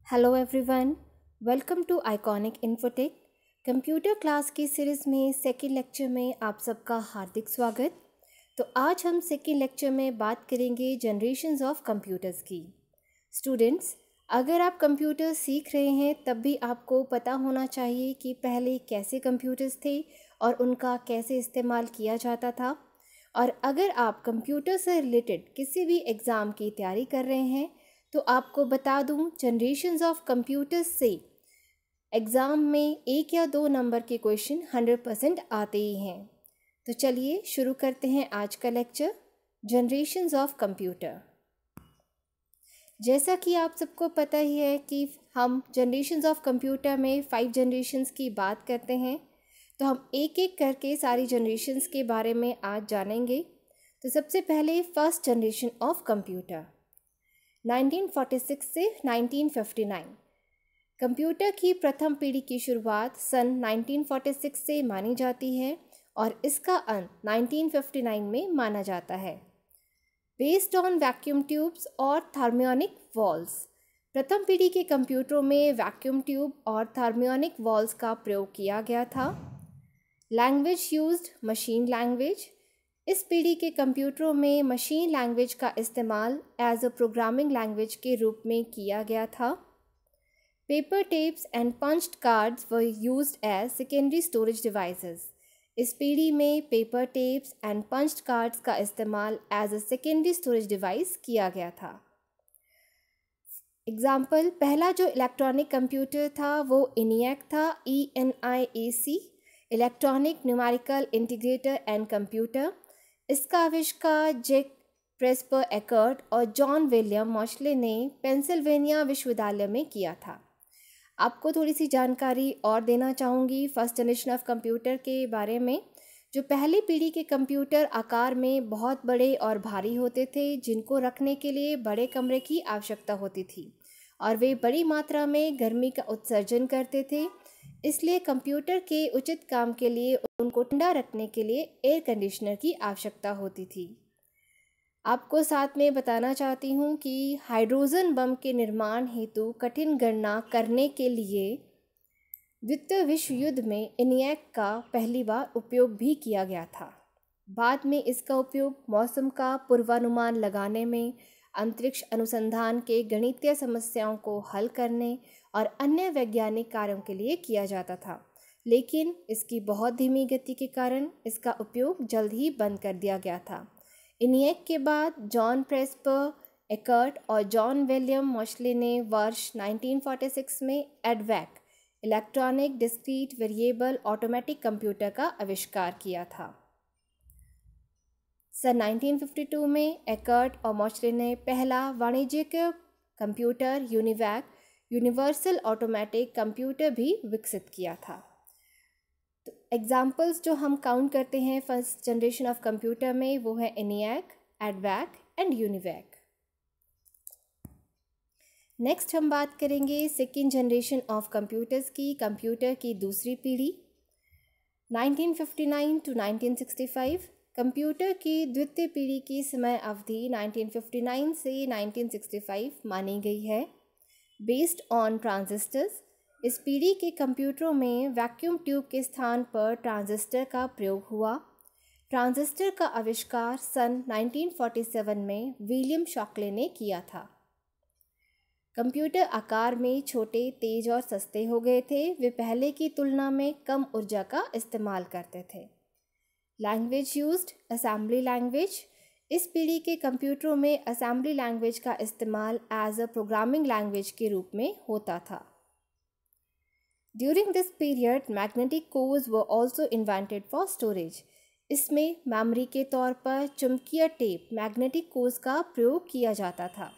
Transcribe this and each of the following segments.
Hello everyone, welcome to Iconic Infotech. Computer class की series में second lecture में आप सबका हार्दिक स्वागत। तो आज हम सेकेंड लेक्चर में बात करेंगे जनरेशन्स ऑफ कंप्यूटर्स की। स्टूडेंट्स, अगर आप कंप्यूटर सीख रहे हैं तब भी आपको पता होना चाहिए कि पहले कैसे कंप्यूटर्स थे और उनका कैसे इस्तेमाल किया जाता था। और अगर आप कंप्यूटर से रिलेटेड किसी भी एग्ज़ाम की तैयारी कर रहे हैं तो आपको बता दूं, जनरेशन्स ऑफ कंप्यूटर्स से एग्ज़ाम में 1 या 2 नंबर के क्वेश्चन 100% आते ही हैं। तो चलिए शुरू करते हैं आज का लेक्चर, जनरेशन्स ऑफ कंप्यूटर। जैसा कि आप सबको पता ही है कि हम जनरेशन्स ऑफ कंप्यूटर में 5 जनरेशन्स की बात करते हैं, तो हम एक एक करके सारी जनरेशन्स के बारे में आज जानेंगे। तो सबसे पहले फर्स्ट जनरेशन ऑफ कंप्यूटर 1946 से 1959। कंप्यूटर की प्रथम पीढ़ी की शुरुआत सन 1946 से मानी जाती है और इसका अंत 1959 में माना जाता है। बेस्ड ऑन वैक्यूम ट्यूब्स और थर्मियोनिक वॉल्स, प्रथम पीढ़ी के कंप्यूटरों में वैक्यूम ट्यूब और थर्मियोनिक वॉल्स का प्रयोग किया गया था। लैंग्वेज यूज्ड मशीन लैंग्वेज, इस पीढ़ी के कंप्यूटरों में मशीन लैंग्वेज का इस्तेमाल एज अ प्रोग्रामिंग लैंग्वेज के रूप में किया गया था। Paper tapes and punched cards were used as secondary storage devices, इस पीढ़ी में paper tapes and punched cards का इस्तेमाल as a secondary storage device किया गया था। एग्जाम्पल, पहला जो इलेक्ट्रॉनिक कंप्यूटर था वो ENIAC था, ENIAC, electronic numerical integrator and computer. इसका आविष्कार जैक प्रेस्पर एकर्ट और जॉन विलियम मॉशले ने पेंसिल्वेनिया विश्वविद्यालय में किया था। आपको थोड़ी सी जानकारी और देना चाहूँगी फर्स्ट जनरेशन ऑफ कंप्यूटर के बारे में। जो पहली पीढ़ी के कंप्यूटर आकार में बहुत बड़े और भारी होते थे, जिनको रखने के लिए बड़े कमरे की आवश्यकता होती थी और वे बड़ी मात्रा में गर्मी का उत्सर्जन करते थे। इसलिए कंप्यूटर के उचित काम के लिए उनको ठंडा रखने के लिए एयर कंडीशनर की आवश्यकता होती थी। आपको साथ में बताना चाहती हूँ कि हाइड्रोजन बम के निर्माण हेतु कठिन गणना करने के लिए द्वितीय विश्व युद्ध में ENIAC का पहली बार उपयोग भी किया गया था। बाद में इसका उपयोग मौसम का पूर्वानुमान लगाने में, अंतरिक्ष अनुसंधान के गणितीय समस्याओं को हल करने और अन्य वैज्ञानिक कार्यों के लिए किया जाता था, लेकिन इसकी बहुत धीमी गति के कारण इसका उपयोग जल्द ही बंद कर दिया गया था। ENIAC के बाद जॉन प्रेस्पर एकर्ट और जॉन विलियम मॉशले ने वर्ष 1946 में EDVAC, electronic discrete variable automatic computer का आविष्कार किया था। सन 1952 में एकर्ट और मॉशले ने पहला वाणिज्यिक computer UNIVAC, universal automatic computer भी विकसित किया था। तो एग्जाम्पल्स जो हम काउंट करते हैं फर्स्ट जनरेशन ऑफ कंप्यूटर में वो है ENIAC, EDVAC and UNIVAC। Next हम बात करेंगे सेकेंड जनरेशन ऑफ कंप्यूटर्स की, कंप्यूटर की दूसरी पीढ़ी 1959 टू 1965। कंप्यूटर की द्वितीय पीढ़ी की समय अवधि 1959 से 1965 मानी गई है। बेस्ड ऑन ट्रांजिस्टर्स, इस पीढ़ी के कंप्यूटरों में वैक्यूम ट्यूब के स्थान पर ट्रांजिस्टर का प्रयोग हुआ। ट्रांजिस्टर का आविष्कार सन 1947 में विलियम शॉकले ने किया था। कंप्यूटर आकार में छोटे, तेज और सस्ते हो गए थे। वे पहले की तुलना में कम ऊर्जा का इस्तेमाल करते थे। लैंग्वेज यूज्ड असेंबली लैंग्वेज, इस पीढ़ी के कंप्यूटरों में असेंबली लैंग्वेज का इस्तेमाल एज अ प्रोग्रामिंग लैंग्वेज के रूप में होता था। During this period magnetic course were also invented for storage, इसमें मेमोरी के तौर पर चुंबकीय टेप मैग्नेटिक कोर्स का प्रयोग किया जाता था।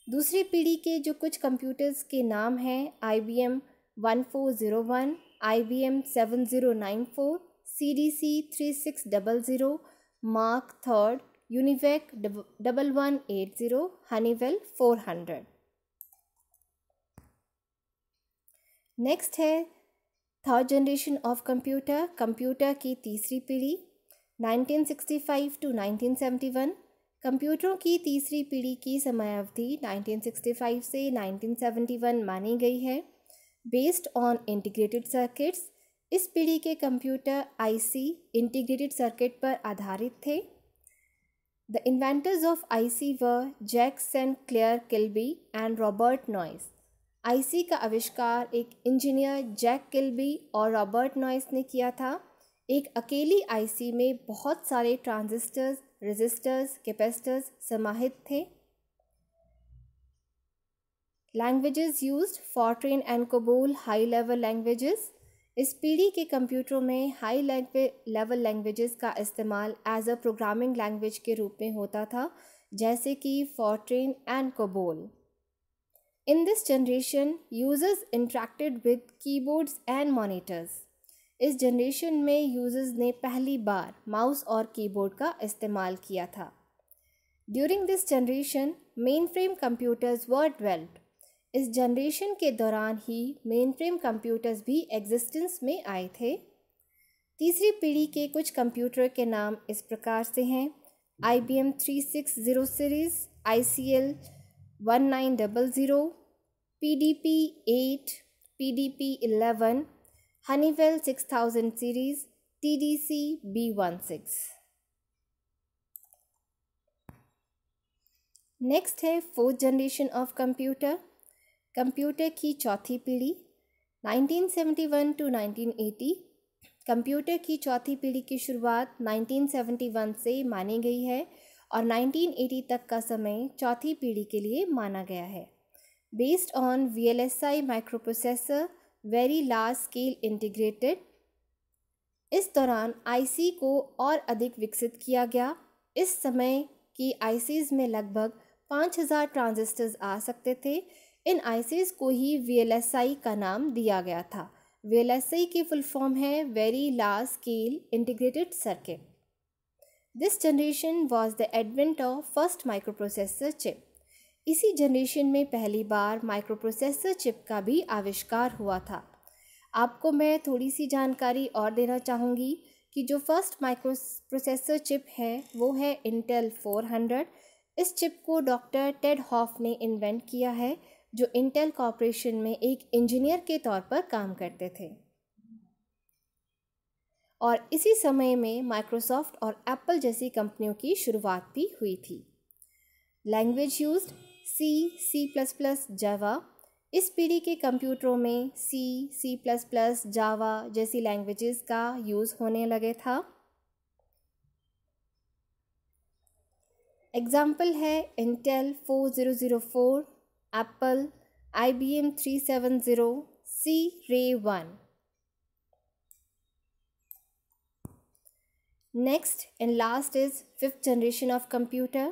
दूसरी पीढ़ी के जो कुछ कंप्यूटर्स के नाम हैं IBM 1401, IBM 7094, CDC 3600, Mark III, UNIVAC 1180, Honeywell 400। Next है third generation of computer, computer की तीसरी पीढ़ी 1965 टू 1971। कंप्यूटरों की तीसरी पीढ़ी की समयावधि 1965 से 1971 मानी गई है। बेस्ड ऑन इंटीग्रेटेड सर्किट्स, इस पीढ़ी के कंप्यूटर आईसी इंटीग्रेटेड सर्किट पर आधारित थे। The inventors of IC were Jack Saint Clair Kilby and Robert Noyce. IC का आविष्कार एक इंजीनियर जैक किल्बी और रॉबर्ट नॉइस ने किया था। एक अकेली आईसी में बहुत सारे ट्रांजिस्टर्स, रेजिस्टर्स, कैपेसिटर्स समाहित थे। Languages used, Fortran and COBOL high level languages. इस पीढ़ी के कंप्यूटरों में हाई लेवल लैंग्वेजेस का इस्तेमाल एज अ प्रोग्रामिंग लैंग्वेज के रूप में होता था, जैसे कि Fortran and COBOL. In this generation users interacted with keyboards and monitors. इस जनरेशन में यूजर्स ने पहली बार माउस और कीबोर्ड का इस्तेमाल किया था। During this generation main frame computers were developed. इस जनरेशन के दौरान ही मेन फ्रेम कंप्यूटर्स भी एग्जिस्टेंस में आए थे। तीसरी पीढ़ी के कुछ कंप्यूटर के नाम इस प्रकार से हैं: IBM 360 series, ICL 1900, PDP 8, PDP 11, Honeywell 6000 series, TDC B16। Next है fourth generation of computer. Computer की चौथी पीढ़ी 1971 टू 1980। कंप्यूटर की चौथी पीढ़ी की शुरुआत 1971 से मानी गई है और 1980 तक का समय चौथी पीढ़ी के लिए माना गया है। Based on VLSI microprocessor, very large scale integrated. इस दौरान आईसी को और अधिक विकसित किया गया। इस समय की आईसीज़ में लगभग 5000 ट्रांजिस्टर्स आ सकते थे। इन आईसीज़ को ही VLSI का नाम दिया गया था। VLSI की फुल फॉर्म है very large scale integrated circuit. This generation was the advent of first microprocessor chip. इसी जनरेशन में पहली बार माइक्रोप्रोसेसर चिप का भी आविष्कार हुआ था। आपको मैं थोड़ी सी जानकारी और देना चाहूँगी कि जो फर्स्ट माइक्रोप्रोसेसर चिप है वो है इंटेल 400। इस चिप को डॉक्टर टेड हॉफ ने इन्वेंट किया है, जो इंटेल कॉर्पोरेशन में एक इंजीनियर के तौर पर काम करते थे। और इसी समय में माइक्रोसॉफ्ट और एप्पल जैसी कंपनियों की शुरुआत भी हुई थी। लैंग्वेज यूज्ड C++, जावा। इस पीढ़ी के कंप्यूटरों में C++, जावा जैसी लैंग्वेजेस का यूज़ होने लगे था। एग्जाम्पल है Intel 4004, Apple, IBM 370, C Ray 1। Next and last is fifth generation of computer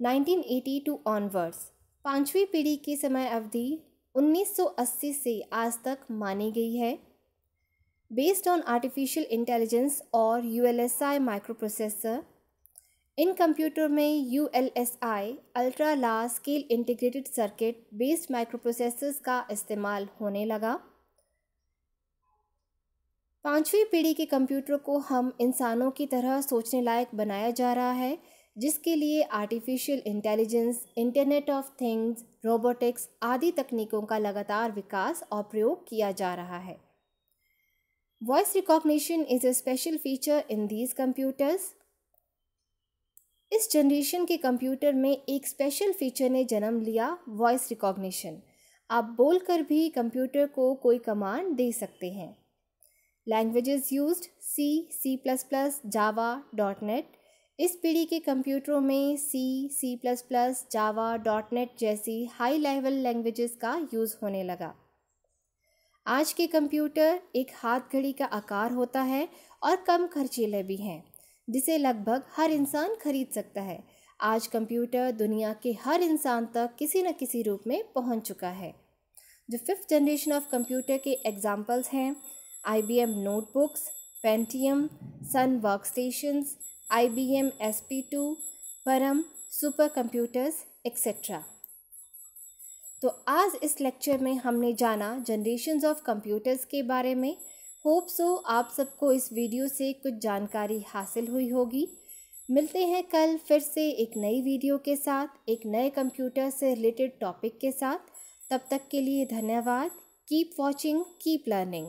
1980 to onwards। पांचवी पीढ़ी की समय अवधि 1980 से आज तक मानी गई है। बेस्ड ऑन आर्टिफिशियल इंटेलिजेंस और ULSI माइक्रोप्रोसेसर, इन कंप्यूटर में ULSI ultra large scale integrated circuit based microprocessors का इस्तेमाल होने लगा। पांचवी पीढ़ी के कंप्यूटर को हम इंसानों की तरह सोचने लायक बनाया जा रहा है, जिसके लिए artificial intelligence, internet of things, robotics आदि तकनीकों का लगातार विकास और प्रयोग किया जा रहा है। Voice recognition is a special feature in these computers. इस जनरेशन के कंप्यूटर में एक स्पेशल फीचर ने जन्म लिया, वॉइस रिकॉग्निशन। आप बोलकर भी कंप्यूटर को कोई कमांड दे सकते हैं। लैंग्वेजेस यूज्ड C++, जावा, .NET। इस पीढ़ी के कंप्यूटरों में C++, जावा, .NET जैसी हाई लेवल लैंग्वेजेस का यूज़ होने लगा। आज के कंप्यूटर एक हाथ घड़ी का आकार होता है और कम खर्चीले भी हैं, जिसे लगभग हर इंसान खरीद सकता है। आज कंप्यूटर दुनिया के हर इंसान तक किसी न किसी रूप में पहुंच चुका है। जो फिफ्थ जनरेशन ऑफ कंप्यूटर के एग्जाम्पल्स हैं IBM नोटबुक्स, पेंटियम, सन वर्कस्टेशंस, IBM SP2, परम, सुपर कंप्यूटर्स एक्सेट्रा। तो आज इस लेक्चर में हमने जाना जनरेशन्स ऑफ कंप्यूटर्स के बारे में। होप सो आप सबको इस वीडियो से कुछ जानकारी हासिल हुई होगी। मिलते हैं कल फिर से एक नई वीडियो के साथ, एक नए कंप्यूटर से रिलेटेड टॉपिक के साथ। तब तक के लिए धन्यवाद। Keep watching, keep learning.